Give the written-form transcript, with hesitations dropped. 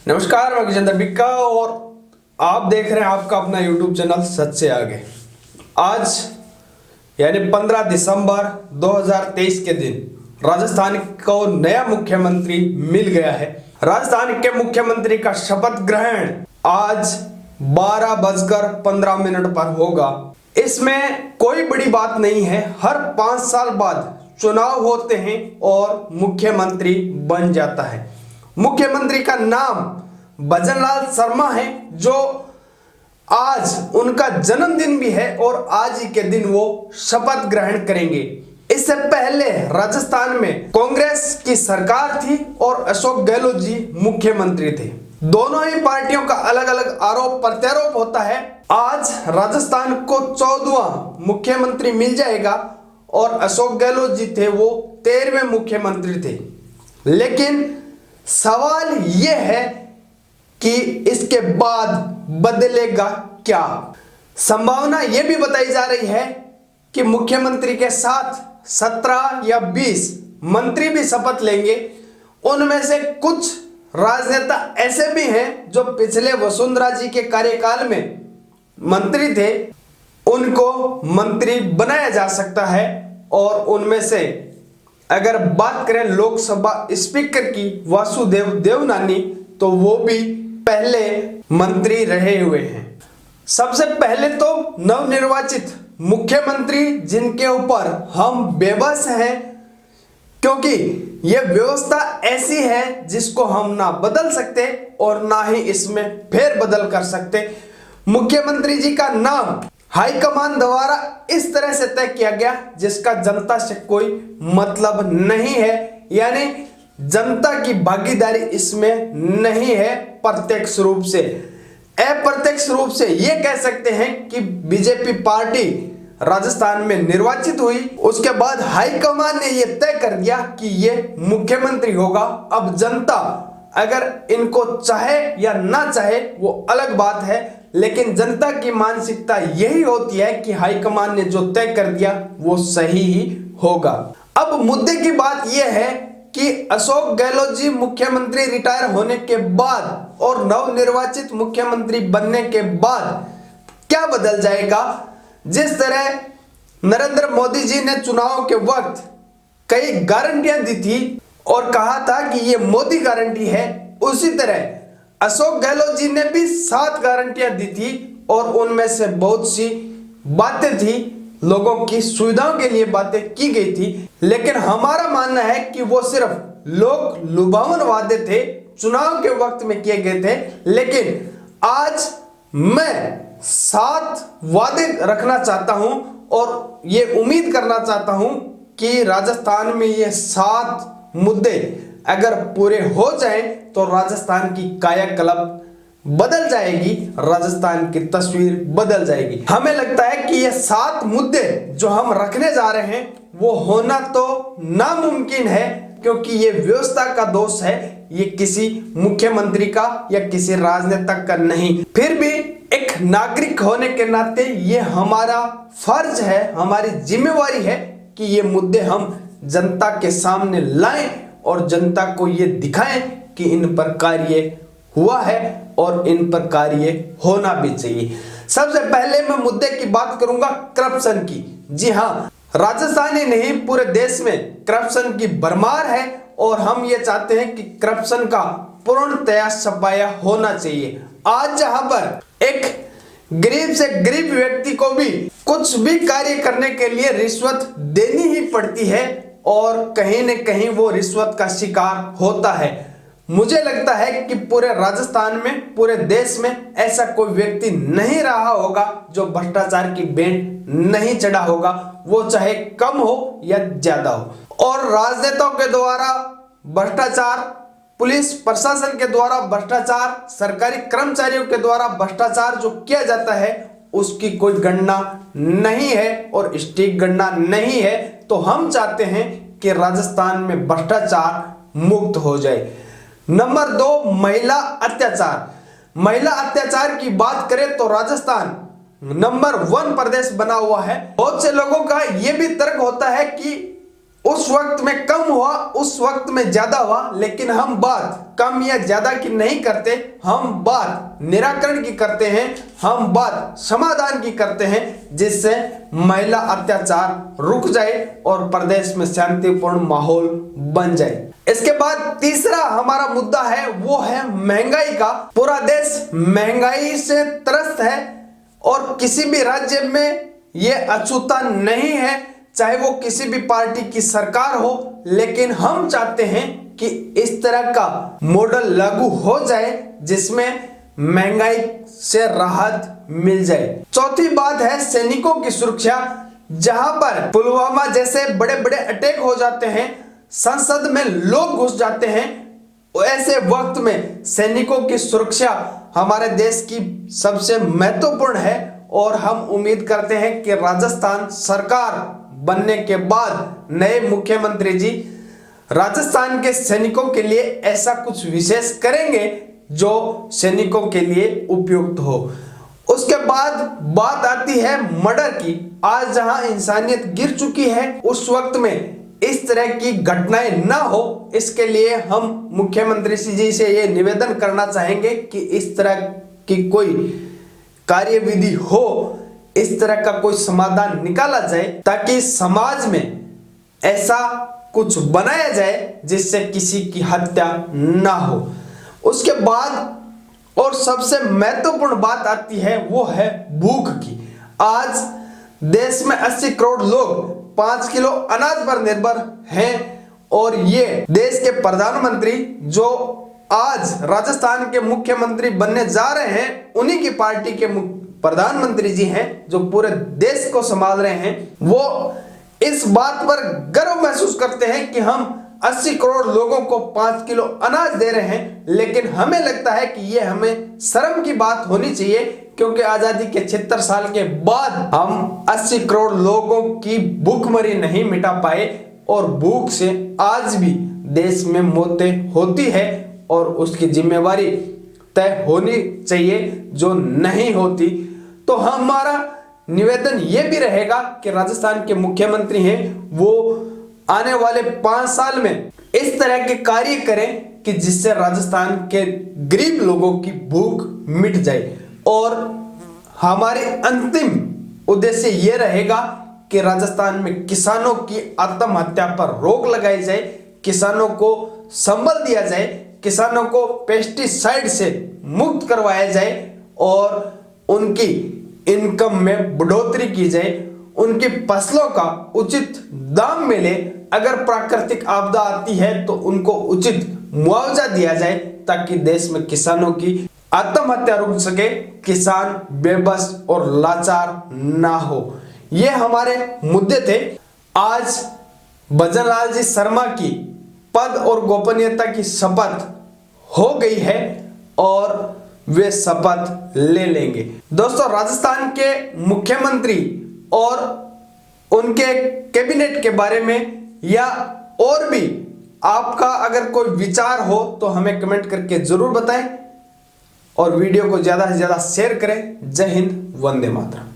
नमस्कार, मैं विजेंद्र बिक्का और आप देख रहे हैं आपका अपना YouTube चैनल सच से आगे। आज यानी 15 दिसंबर 2023 के दिन राजस्थान को नया मुख्यमंत्री मिल गया है। राजस्थान के मुख्यमंत्री का शपथ ग्रहण आज 12:15 पर होगा। इसमें कोई बड़ी बात नहीं है। हर 5 साल बाद चुनाव होते हैं और मुख्यमंत्री बन जाता है। मुख्यमंत्री का नाम भजनलाल शर्मा है, जो आज उनका जन्मदिन भी है और आज ही के दिन वो शपथ ग्रहण करेंगे। इससे पहले राजस्थान में कांग्रेस की सरकार थी और अशोक गहलोत जी मुख्यमंत्री थे। दोनों ही पार्टियों का अलग अलग आरोप प्रत्यारोप होता है। आज राजस्थान को 14वां मुख्यमंत्री मिल जाएगा और अशोक गहलोत जी थे वो 13वें मुख्यमंत्री थे। लेकिन सवाल यह है कि इसके बाद बदलेगा क्या। संभावना यह भी बताई जा रही है कि मुख्यमंत्री के साथ 17 या 20 मंत्री भी शपथ लेंगे। उनमें से कुछ राजनेता ऐसे भी हैं जो पिछले वसुंधरा जी के कार्यकाल में मंत्री थे, उनको मंत्री बनाया जा सकता है। और उनमें से अगर बात करें लोकसभा स्पीकर की वासुदेव देवनानी, तो वो भी पहले मंत्री रहे हुए हैं। सबसे पहले तो नवनिर्वाचित मुख्यमंत्री जिनके ऊपर हम बेबस हैं, क्योंकि यह व्यवस्था ऐसी है जिसको हम ना बदल सकते और ना ही इसमें फेरबदल कर सकते। मुख्यमंत्री जी का नाम हाईकमान द्वारा इस तरह से तय किया गया जिसका जनता से कोई मतलब नहीं है, यानी जनता की भागीदारी इसमें नहीं है। प्रत्यक्ष रूप से, अप्रत्यक्ष रूप से यह कह सकते हैं कि बीजेपी पार्टी राजस्थान में निर्वाचित हुई, उसके बाद हाईकमान ने यह तय कर दिया कि यह मुख्यमंत्री होगा। अब जनता अगर इनको चाहे या ना चाहे वो अलग बात है, लेकिन जनता की मानसिकता यही होती है कि हाईकमान ने जो तय कर दिया वो सही ही होगा। अब मुद्दे की बात यह है कि अशोक गहलोत जी मुख्यमंत्री रिटायर होने के बाद और नवनिर्वाचित मुख्यमंत्री बनने के बाद क्या बदल जाएगा। जिस तरह नरेंद्र मोदी जी ने चुनाव के वक्त कई गारंटियां दी थी और कहा था कि ये मोदी गारंटी है, उसी तरह अशोक गहलोत जी ने भी 7 गारंटियां दी थी और उनमें से बहुत सी बातें थी, लोगों की सुविधाओं के लिए बातें की गई थी। लेकिन हमारा मानना है कि वो सिर्फ लोक लुभावन वादे थे, चुनाव के वक्त में किए गए थे। लेकिन आज मैं 7 वादे रखना चाहता हूं और ये उम्मीद करना चाहता हूं कि राजस्थान में ये 7 मुद्दे अगर पूरे हो जाएं तो राजस्थान की कायाकल्प बदल जाएगी, राजस्थान की तस्वीर बदल जाएगी। हमें लगता है कि ये 7 मुद्दे जो हम रखने जा रहे हैं वो होना तो नामुमकिन है, क्योंकि ये व्यवस्था का दोष है, ये किसी मुख्यमंत्री का या किसी राजनेता का नहीं। फिर भी एक नागरिक होने के नाते ये हमारा फर्ज है, हमारी जिम्मेवारी है कि ये मुद्दे हम जनता के सामने लाएं और जनता को ये दिखाएं कि इन पर कार्य हुआ है और इन पर कार्य होना भी चाहिए। सबसे पहले मैं मुद्दे की बात करूंगा करप्शन की। जी हाँ, राजस्थान ही नहीं पूरे देश में करप्शन की भरमार है और हम ये चाहते हैं कि करप्शन का पूर्णतया सफाया होना चाहिए। आज जहां पर एक गरीब से गरीब व्यक्ति को भी कुछ भी कार्य करने के लिए रिश्वत देनी ही पड़ती है और कहीं न कहीं वो रिश्वत का शिकार होता है। मुझे लगता है कि पूरे राजस्थान में, पूरे देश में ऐसा कोई व्यक्ति नहीं रहा होगा जो भ्रष्टाचार की बेंट नहीं चढ़ा होगा, वो चाहे कम हो या ज्यादा हो। और राजनेताओं के द्वारा भ्रष्टाचार, पुलिस प्रशासन के द्वारा भ्रष्टाचार, सरकारी कर्मचारियों के द्वारा भ्रष्टाचार जो किया जाता है उसकी कोई गणना नहीं है और सटीक गणना नहीं है। तो हम चाहते हैं कि राजस्थान में भ्रष्टाचार मुक्त हो जाए। नंबर 2, महिला अत्याचार। महिला अत्याचार की बात करें तो राजस्थान नंबर 1 प्रदेश बना हुआ है। बहुत से लोगों का यह भी तर्क होता है कि उस वक्त में कम हुआ, उस वक्त में ज्यादा हुआ, लेकिन हम बात कम या ज्यादा की नहीं करते, हम बात निराकरण की करते हैं, हम बात समाधान की करते हैं, जिससे महिला अत्याचार रुक जाए और प्रदेश में शांतिपूर्ण माहौल बन जाए। इसके बाद तीसरा हमारा मुद्दा है वो है महंगाई का। पूरा देश महंगाई से त्रस्त है और किसी भी राज्य में यह अछूता नहीं है, चाहे वो किसी भी पार्टी की सरकार हो, लेकिन हम चाहते हैं कि इस तरह का मॉडल लागू हो जाए जिसमें महंगाई से राहत मिल जाए। चौथी बात है सैनिकों की सुरक्षा। जहां पर पुलवामा जैसे बड़े बड़े अटैक हो जाते हैं, संसद में लोग घुस जाते हैं, ऐसे वक्त में सैनिकों की सुरक्षा हमारे देश की सबसे महत्वपूर्ण है और हम उम्मीद करते हैं कि राजस्थान सरकार बनने के बाद नए मुख्यमंत्री जी राजस्थान के सैनिकों के लिए ऐसा कुछ विशेष करेंगे जो सैनिकों के लिए उपयुक्त हो। उसके बाद बात आती है मर्डर की। आज जहां इंसानियत गिर चुकी है, उस वक्त में इस तरह की घटनाएं ना हो, इसके लिए हम मुख्यमंत्री जी से ये निवेदन करना चाहेंगे कि इस तरह की कोई कार्यविधि हो, इस तरह का कोई समाधान निकाला जाए ताकि समाज में ऐसा कुछ बनाया जाए जिससे किसी की हत्या ना हो। उसके बाद और सबसे महत्वपूर्ण बात आती है वो है भूख की। आज देश में 80 करोड़ लोग 5 किलो अनाज पर निर्भर हैं और ये देश के प्रधानमंत्री जो आज राजस्थान के मुख्यमंत्री बनने जा रहे हैं, उन्हीं की पार्टी के प्रधानमंत्री जी हैं जो पूरे देश को संभाल रहे हैं। वो इस बात पर गर्व महसूस करते हैं कि हम 80 करोड़ लोगों को 5 किलो अनाज दे रहे हैं, लेकिन हमें लगता है कि ये हमें शर्म की बात होनी चाहिए, क्योंकि आजादी के 76 साल के बाद हम 80 करोड़ लोगों की भूखमरी नहीं मिटा पाए और भूख से आज भी देश में मौतें होती है और उसकी जिम्मेवारी तय होनी चाहिए जो नहीं होती। तो हमारा निवेदन यह भी रहेगा कि राजस्थान के मुख्यमंत्री हैं वो आने वाले 5 साल में इस तरह के कार्य करें कि जिससे राजस्थान के गरीब लोगों की भूख मिट जाए। और हमारे अंतिम उद्देश्य यह रहेगा कि राजस्थान में किसानों की आत्महत्या पर रोक लगाई जाए, किसानों को संबल दिया जाए, किसानों को पेस्टिसाइड से मुक्त करवाया जाए और उनकी इनकम में बढ़ोतरी की जाए, उनकी फसलों का उचित दाम मिले, अगर प्राकृतिक आपदा आती है तो उनको उचित मुआवजा दिया जाए ताकि देश में किसानों की आत्महत्या रुक सके, किसान बेबस और लाचार ना हो। ये हमारे मुद्दे थे। आज भजनलाल जी शर्मा की पद और गोपनीयता की शपथ हो गई है और वे शपथ ले लेंगे। दोस्तों, राजस्थान के मुख्यमंत्री और उनके कैबिनेट के बारे में या और भी आपका अगर कोई विचार हो तो हमें कमेंट करके जरूर बताएं और वीडियो को ज्यादा से ज्यादा शेयर करें। जय हिंद, वंदे मातरम।